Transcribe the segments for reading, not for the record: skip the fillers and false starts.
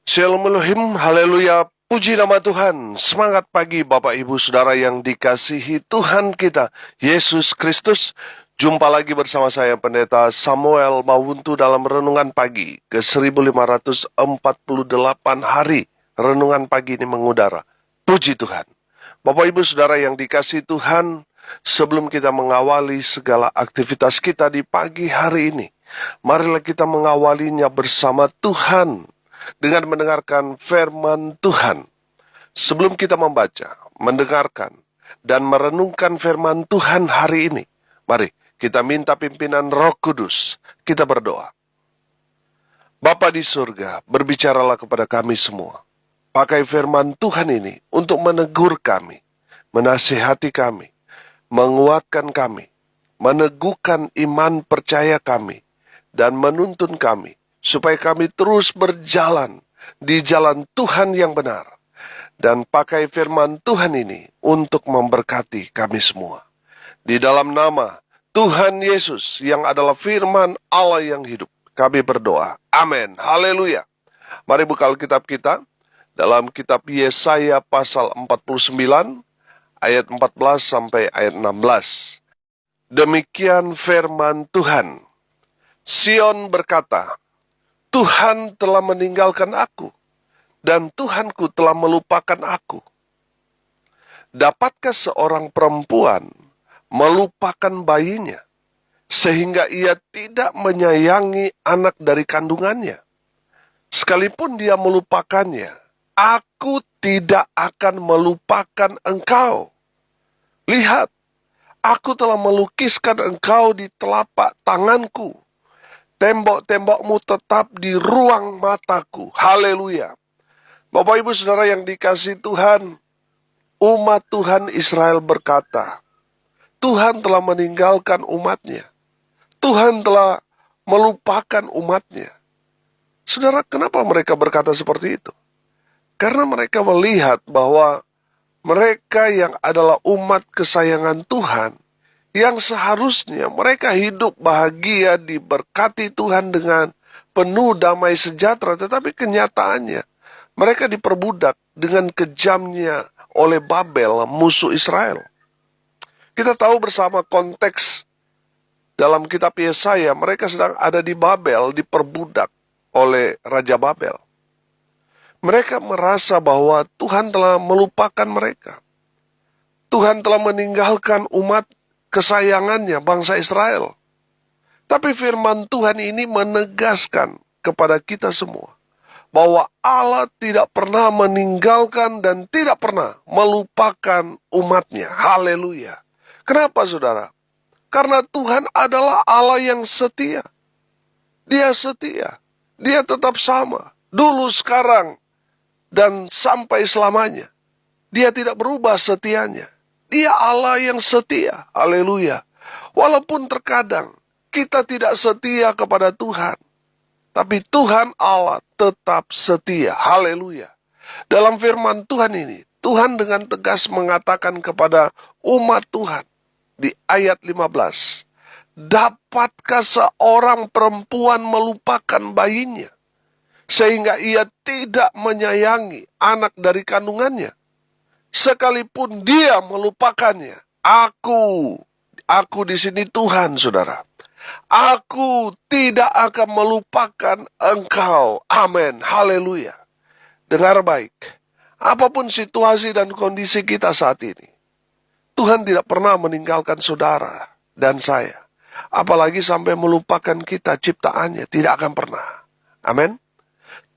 Shalom Elohim, haleluya, puji nama Tuhan. Semangat pagi Bapak Ibu Saudara yang dikasihi Tuhan kita, Yesus Kristus. Jumpa lagi bersama saya Pendeta Samuel Mawuntu dalam Renungan Pagi ke 1548 hari. Renungan pagi ini mengudara. Puji Tuhan. Bapak Ibu Saudara yang dikasihi Tuhan, sebelum kita mengawali segala aktivitas kita di pagi hari ini, marilah kita mengawalinya bersama Tuhan dengan mendengarkan firman Tuhan. Sebelum kita membaca, mendengarkan, dan merenungkan firman Tuhan hari ini, mari kita minta pimpinan Roh Kudus. Kita berdoa. Bapa di surga, berbicaralah kepada kami semua. Pakai firman Tuhan ini untuk menegur kami, menasihati kami, menguatkan kami, meneguhkan iman percaya kami, dan menuntun kami supaya kami terus berjalan di jalan Tuhan yang benar. Dan pakai firman Tuhan ini untuk memberkati kami semua. Di dalam nama Tuhan Yesus yang adalah firman Allah yang hidup, kami berdoa. Amin. Haleluya. Mari buka Alkitab kita dalam kitab Yesaya pasal 49 ayat 14 sampai ayat 16. Demikian firman Tuhan. Sion berkata, Tuhan telah meninggalkan aku, dan Tuhanku telah melupakan aku. Dapatkah seorang perempuan melupakan bayinya, sehingga ia tidak menyayangi anak dari kandungannya? Sekalipun dia melupakannya, aku tidak akan melupakan engkau. Lihat, aku telah melukiskan engkau di telapak tanganku. Tembok-tembokmu tetap di ruang mataku. Haleluya. Bapak Ibu Saudara yang dikasihi Tuhan, umat Tuhan Israel berkata, Tuhan telah meninggalkan umatnya. Tuhan telah melupakan umatnya. Saudara, kenapa mereka berkata seperti itu? Karena mereka melihat bahwa mereka yang adalah umat kesayangan Tuhan, yang seharusnya mereka hidup bahagia diberkati Tuhan dengan penuh damai sejahtera, tetapi kenyataannya mereka diperbudak dengan kejamnya oleh Babel, musuh Israel. Kita tahu bersama konteks dalam kitab Yesaya, mereka sedang ada di Babel, diperbudak oleh Raja Babel. Mereka merasa bahwa Tuhan telah melupakan mereka. Tuhan telah meninggalkan umat kesayangannya, bangsa Israel. Tapi firman Tuhan ini menegaskan kepada kita semua bahwa Allah tidak pernah meninggalkan dan tidak pernah melupakan umatnya. Haleluya. Kenapa saudara? Karena Tuhan adalah Allah yang setia. Dia setia. Dia tetap sama. Dulu, sekarang, dan sampai selamanya. Dia tidak berubah setianya. Dia Allah yang setia. Haleluya. Walaupun terkadang kita tidak setia kepada Tuhan, tapi Tuhan Allah tetap setia. Haleluya. Dalam firman Tuhan ini, Tuhan dengan tegas mengatakan kepada umat Tuhan di ayat 15, dapatkah seorang perempuan melupakan bayinya, sehingga ia tidak menyayangi anak dari kandungannya? Sekalipun dia melupakannya, aku di sini Tuhan, saudara. Aku tidak akan melupakan engkau. Amin. Haleluya. Dengar baik. Apapun situasi dan kondisi kita saat ini, Tuhan tidak pernah meninggalkan saudara dan saya. Apalagi sampai melupakan kita ciptaannya. Tidak akan pernah. Amin.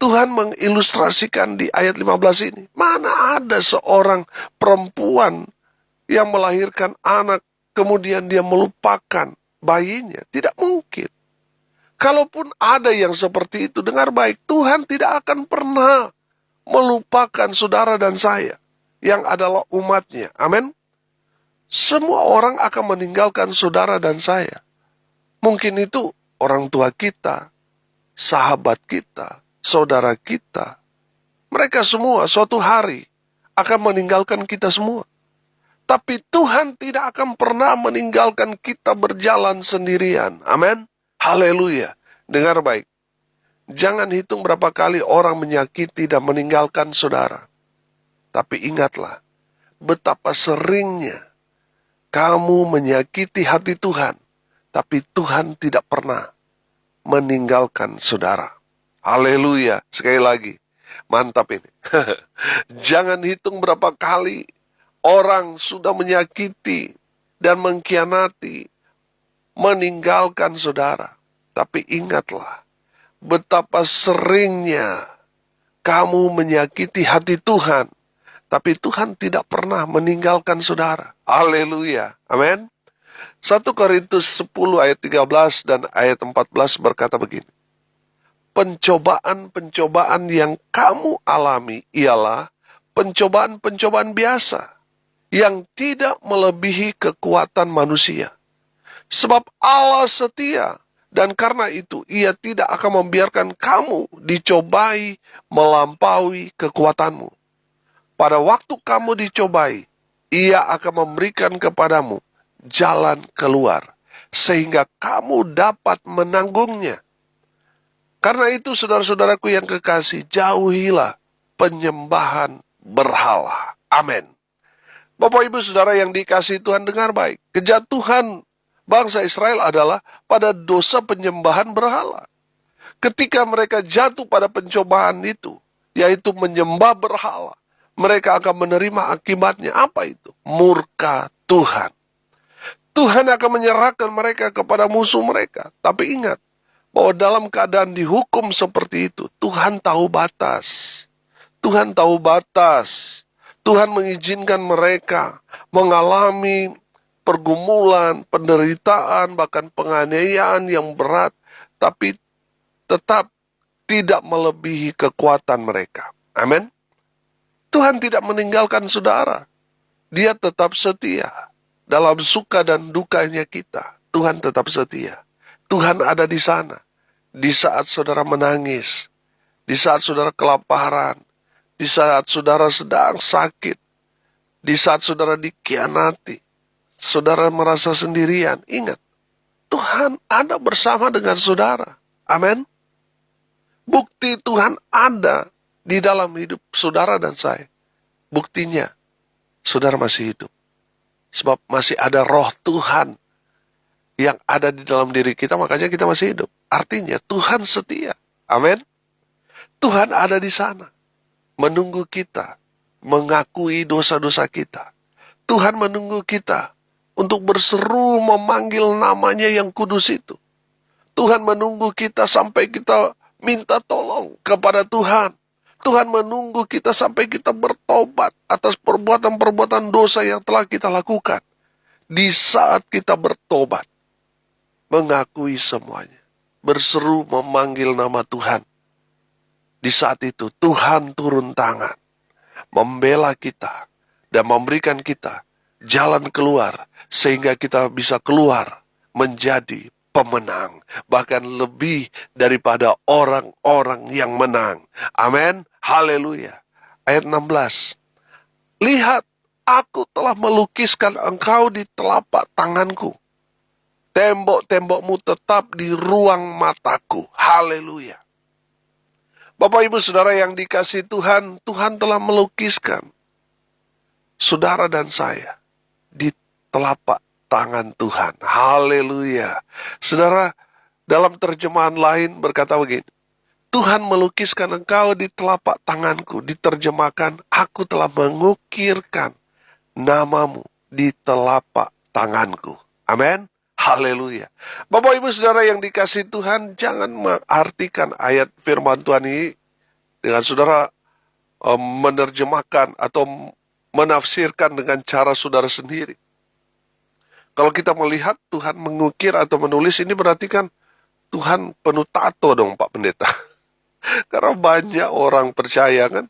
Tuhan mengilustrasikan di ayat 15 ini. Mana ada seorang perempuan yang melahirkan anak, kemudian dia melupakan bayinya? Tidak mungkin. Kalaupun ada yang seperti itu, dengar baik, Tuhan tidak akan pernah melupakan saudara dan saya yang adalah umatnya. Amin. Semua orang akan meninggalkan saudara dan saya. Mungkin itu orang tua kita, sahabat kita, saudara kita. Mereka semua suatu hari akan meninggalkan kita semua. Tapi Tuhan tidak akan pernah meninggalkan kita berjalan sendirian. Amin. Haleluya. Dengar baik. Jangan hitung berapa kali orang menyakiti dan meninggalkan saudara. Tapi ingatlah, betapa seringnya kamu menyakiti hati Tuhan, tapi Tuhan tidak pernah meninggalkan saudara. Haleluya. Sekali lagi, mantap ini. Jangan hitung berapa kali orang sudah menyakiti dan mengkhianati, meninggalkan saudara. Tapi ingatlah, betapa seringnya kamu menyakiti hati Tuhan, tapi Tuhan tidak pernah meninggalkan saudara. Haleluya. Amin. 1 Korintus 10 ayat 13 dan ayat 14 berkata begini. Pencobaan-pencobaan yang kamu alami ialah pencobaan-pencobaan biasa yang tidak melebihi kekuatan manusia. Sebab Allah setia, dan karena itu Ia tidak akan membiarkan kamu dicobai melampaui kekuatanmu. Pada waktu kamu dicobai, Ia akan memberikan kepadamu jalan keluar, sehingga kamu dapat menanggungnya. Karena itu, saudara-saudaraku yang kekasih, jauhilah penyembahan berhala. Amin. Bapak, Ibu, Saudara yang dikasihi Tuhan, dengar baik. Kejatuhan bangsa Israel adalah pada dosa penyembahan berhala. Ketika mereka jatuh pada pencobaan itu, yaitu menyembah berhala, mereka akan menerima akibatnya. Apa itu? Murka Tuhan. Tuhan akan menyerahkan mereka kepada musuh mereka. Tapi ingat, bahwa dalam keadaan dihukum seperti itu, Tuhan tahu batas. Tuhan tahu batas. Tuhan mengizinkan mereka mengalami pergumulan, penderitaan, bahkan penganiayaan yang berat, tapi tetap tidak melebihi kekuatan mereka. Amin. Tuhan tidak meninggalkan saudara. Dia tetap setia. Dalam suka dan dukanya kita, Tuhan tetap setia. Tuhan ada di sana. Di saat saudara menangis, di saat saudara kelaparan, di saat saudara sedang sakit, di saat saudara dikhianati, saudara merasa sendirian. Ingat, Tuhan ada bersama dengan saudara. Amin. Bukti Tuhan ada di dalam hidup saudara dan saya. Buktinya, saudara masih hidup. Sebab masih ada roh Tuhan yang ada di dalam diri kita, makanya kita masih hidup. Artinya Tuhan setia. Amin. Tuhan ada di sana, menunggu kita mengakui dosa-dosa kita. Tuhan menunggu kita untuk berseru memanggil namanya yang kudus itu. Tuhan menunggu kita sampai kita minta tolong kepada Tuhan. Tuhan menunggu kita sampai kita bertobat atas perbuatan-perbuatan dosa yang telah kita lakukan. Di saat kita bertobat, mengakui semuanya, berseru memanggil nama Tuhan. Di saat itu Tuhan turun tangan, membela kita, dan memberikan kita jalan keluar, sehingga kita bisa keluar menjadi pemenang, bahkan lebih daripada orang-orang yang menang. Amin. Haleluya. Ayat 16. Lihat, aku telah melukiskan engkau di telapak tanganku. Tembok-tembokmu tetap di ruang mataku. Haleluya. Bapak, Ibu, Saudara yang dikasihi Tuhan, Tuhan telah melukiskan saudara dan saya di telapak tangan Tuhan. Haleluya. Saudara, dalam terjemahan lain berkata begini, Tuhan melukiskan engkau di telapak tanganku. Diterjemahkan, aku telah mengukirkan namamu di telapak tanganku. Amin. Haleluya. Bapak, Ibu, Saudara yang dikasihi Tuhan, jangan mengartikan ayat firman Tuhan ini dengan saudara menerjemahkan atau menafsirkan dengan cara saudara sendiri. Kalau kita melihat Tuhan mengukir atau menulis, ini berarti kan Tuhan penuh tato dong, Pak Pendeta. Karena banyak orang percaya kan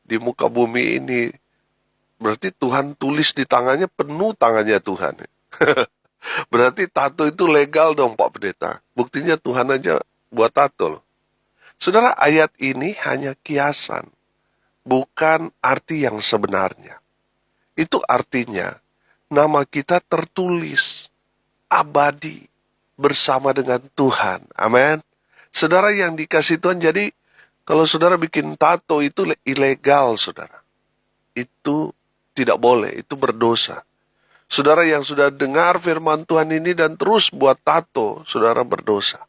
di muka bumi ini, berarti Tuhan tulis di tangannya, penuh tangannya Tuhan. Berarti tato itu legal dong, Pak Pendeta. Buktinya Tuhan aja buat tato loh. Saudara, ayat ini hanya kiasan, bukan arti yang sebenarnya. Itu artinya nama kita tertulis abadi bersama dengan Tuhan. Amin. Saudara yang dikasih Tuhan, jadi kalau saudara bikin tato itu ilegal, saudara. Itu tidak boleh, itu berdosa. Saudara yang sudah dengar firman Tuhan ini dan terus buat tato, saudara berdosa.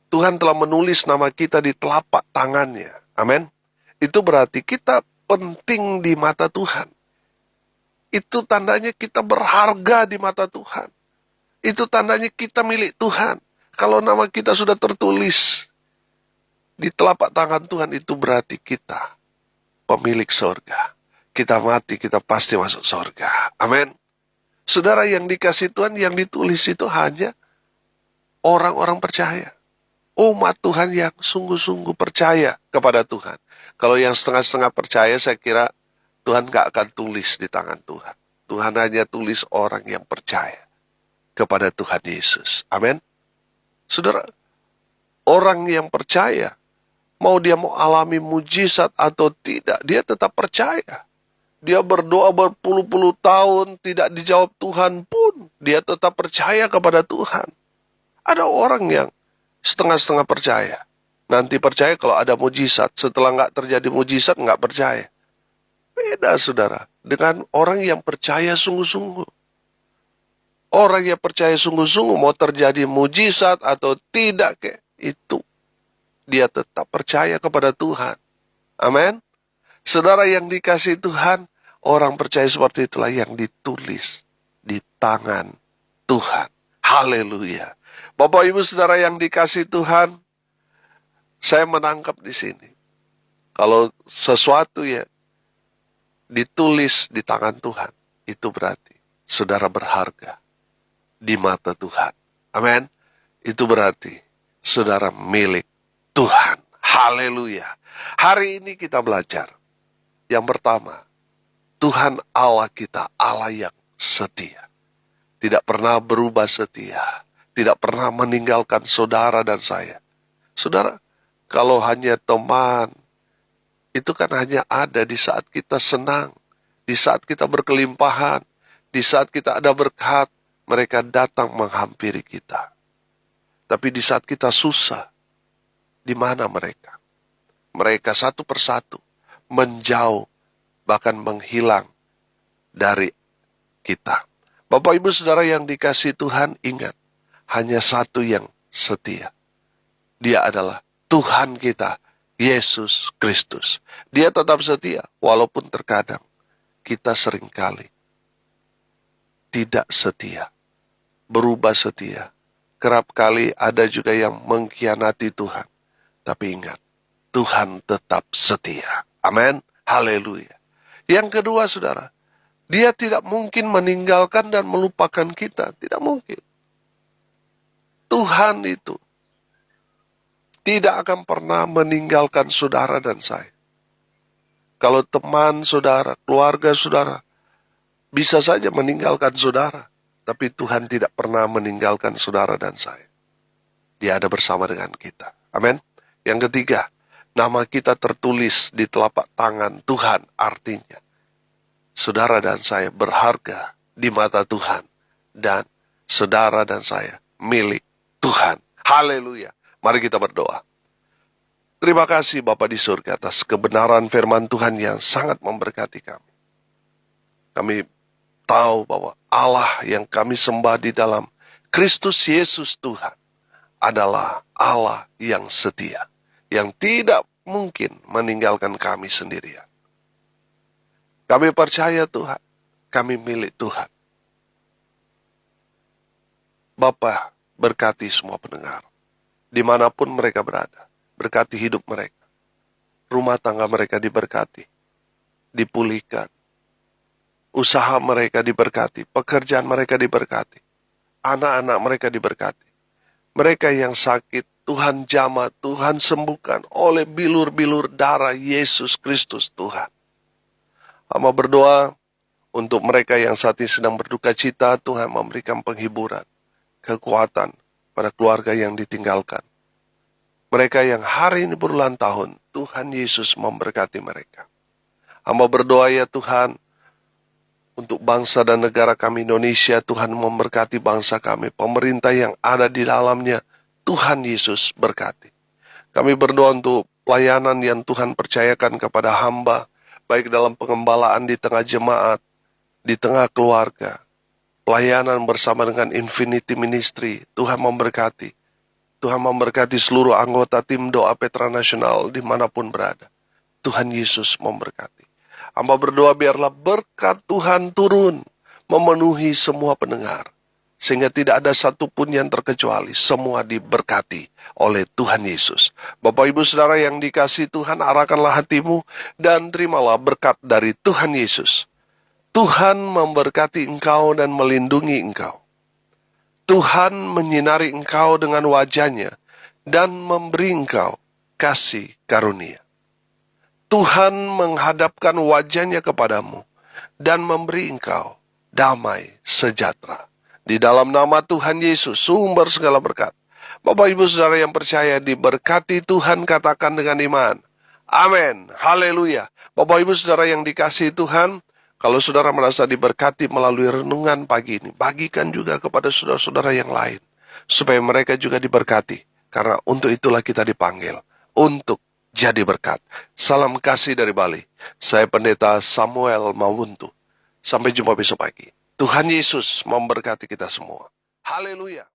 Tuhan telah menulis nama kita di telapak tangannya. Amin. Itu berarti kita penting di mata Tuhan. Itu tandanya kita berharga di mata Tuhan. Itu tandanya kita milik Tuhan. Kalau nama kita sudah tertulis di telapak tangan Tuhan, itu berarti kita pemilik sorga. Kita mati, kita pasti masuk sorga. Amin. Saudara yang dikasih Tuhan, yang ditulis itu hanya orang-orang percaya. Umat Tuhan yang sungguh-sungguh percaya kepada Tuhan. Kalau yang setengah-setengah percaya, saya kira Tuhan gak akan tulis di tangan Tuhan. Tuhan hanya tulis orang yang percaya kepada Tuhan Yesus. Amin. Saudara, orang yang percaya, mau dia mau alami mujizat atau tidak, dia tetap percaya. Dia berdoa berpuluh-puluh tahun, tidak dijawab Tuhan pun, dia tetap percaya kepada Tuhan. Ada orang yang setengah-setengah percaya. Nanti percaya kalau ada mujizat. Setelah nggak terjadi mujizat, nggak percaya. Beda, saudara, dengan orang yang percaya sungguh-sungguh. Orang yang percaya sungguh-sungguh, mau terjadi mujizat atau tidak, itu dia tetap percaya kepada Tuhan. Amin. Saudara yang dikasih Tuhan, orang percaya seperti itulah yang ditulis di tangan Tuhan. Haleluya. Bapak Ibu Saudara yang dikasih Tuhan, saya menangkap di sini. Kalau sesuatu ya ditulis di tangan Tuhan, itu berarti saudara berharga di mata Tuhan. Amin. Itu berarti saudara milik Tuhan. Haleluya. Hari ini kita belajar. Yang pertama, Tuhan Allah kita, Allah yang setia. Tidak pernah berubah setia. Tidak pernah meninggalkan saudara dan saya. Saudara, kalau hanya teman, itu kan hanya ada di saat kita senang, di saat kita berkelimpahan, di saat kita ada berkat, mereka datang menghampiri kita. Tapi di saat kita susah, di mana mereka? Mereka satu persatu menjauh, bahkan menghilang dari kita. Bapak Ibu Saudara yang dikasih Tuhan, ingat, hanya satu yang setia. Dia adalah Tuhan kita, Yesus Kristus. Dia tetap setia, walaupun terkadang kita seringkali tidak setia, berubah setia. Kerap kali ada juga yang mengkhianati Tuhan. Tapi ingat, Tuhan tetap setia. Amin. Haleluya. Yang kedua, saudara, dia tidak mungkin meninggalkan dan melupakan kita. Tidak mungkin. Tuhan itu tidak akan pernah meninggalkan saudara dan saya. Kalau teman saudara, keluarga saudara, bisa saja meninggalkan saudara. Tapi Tuhan tidak pernah meninggalkan saudara dan saya. Dia ada bersama dengan kita. Amin. Yang ketiga, nama kita tertulis di telapak tangan Tuhan. Artinya, saudara dan saya berharga di mata Tuhan. Dan saudara dan saya milik Tuhan. Haleluya. Mari kita berdoa. Terima kasih Bapa di surga atas kebenaran firman Tuhan yang sangat memberkati kami. Kami tahu bahwa Allah yang kami sembah di dalam Kristus Yesus Tuhan adalah Allah yang setia, yang tidak mungkin meninggalkan kami sendirian. Kami percaya Tuhan, kami milik Tuhan. Bapa, berkati semua pendengar, dimanapun mereka berada. Berkati hidup mereka. Rumah tangga mereka diberkati, dipulihkan. Usaha mereka diberkati, pekerjaan mereka diberkati. Anak-anak mereka diberkati. Mereka yang sakit, Tuhan jamah, Tuhan sembuhkan oleh bilur-bilur darah Yesus Kristus Tuhan. Hamba berdoa untuk mereka yang saat ini sedang berduka cita, Tuhan memberikan penghiburan, kekuatan pada keluarga yang ditinggalkan. Mereka yang hari ini berulang tahun, Tuhan Yesus memberkati mereka. Hamba berdoa ya Tuhan, untuk bangsa dan negara kami Indonesia, Tuhan memberkati bangsa kami. Pemerintah yang ada di dalamnya, Tuhan Yesus berkati. Kami berdoa untuk pelayanan yang Tuhan percayakan kepada hamba, baik dalam pengembalaan di tengah jemaat, di tengah keluarga, pelayanan bersama dengan Infinity Ministry. Tuhan memberkati. Tuhan memberkati seluruh anggota tim doa Petra Nasional dimanapun berada. Tuhan Yesus memberkati. Hamba berdoa biarlah berkat Tuhan turun, memenuhi semua pendengar. Sehingga tidak ada satupun yang terkecuali, semua diberkati oleh Tuhan Yesus. Bapak Ibu Saudara yang dikasihi Tuhan, arahkanlah hatimu dan terimalah berkat dari Tuhan Yesus. Tuhan memberkati engkau dan melindungi engkau. Tuhan menyinari engkau dengan wajah-Nya dan memberi engkau kasih karunia. Tuhan menghadapkan wajah-Nya kepadamu dan memberi engkau damai sejahtera. Di dalam nama Tuhan Yesus, sumber segala berkat. Bapak Ibu Saudara yang percaya diberkati Tuhan, katakan dengan iman. Amin. Haleluya. Bapak Ibu Saudara yang dikasihi Tuhan, kalau saudara merasa diberkati melalui renungan pagi ini, bagikan juga kepada saudara-saudara yang lain, supaya mereka juga diberkati. Karena untuk itulah kita dipanggil, untuk jadi berkat. Salam kasih dari Bali. Saya Pendeta Samuel Mawuntu. Sampai jumpa besok pagi. Tuhan Yesus memberkati kita semua. Haleluya.